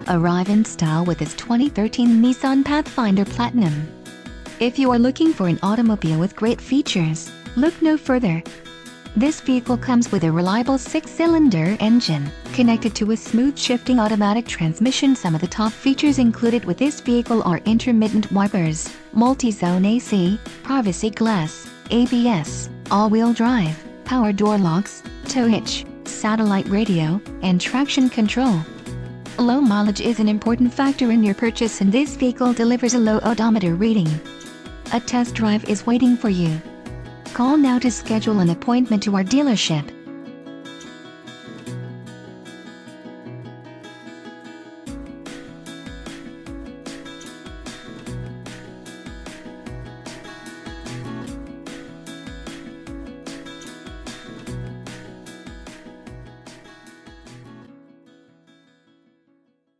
Arrive in style with this 2013 Nissan Pathfinder Platinum. If you are looking for an automobile with great features, look no further. This vehicle comes with a reliable 6-cylinder engine, connected to a smooth shifting automatic transmission. Some of the top features included with this vehicle are intermittent wipers, multi-zone AC, privacy glass, ABS, all-wheel drive, power door locks, tow hitch, satellite radio, and traction control. Low mileage is an important factor in your purchase, and this vehicle delivers a low odometer reading. A test drive is waiting for you. Call now to schedule an appointment to our dealership.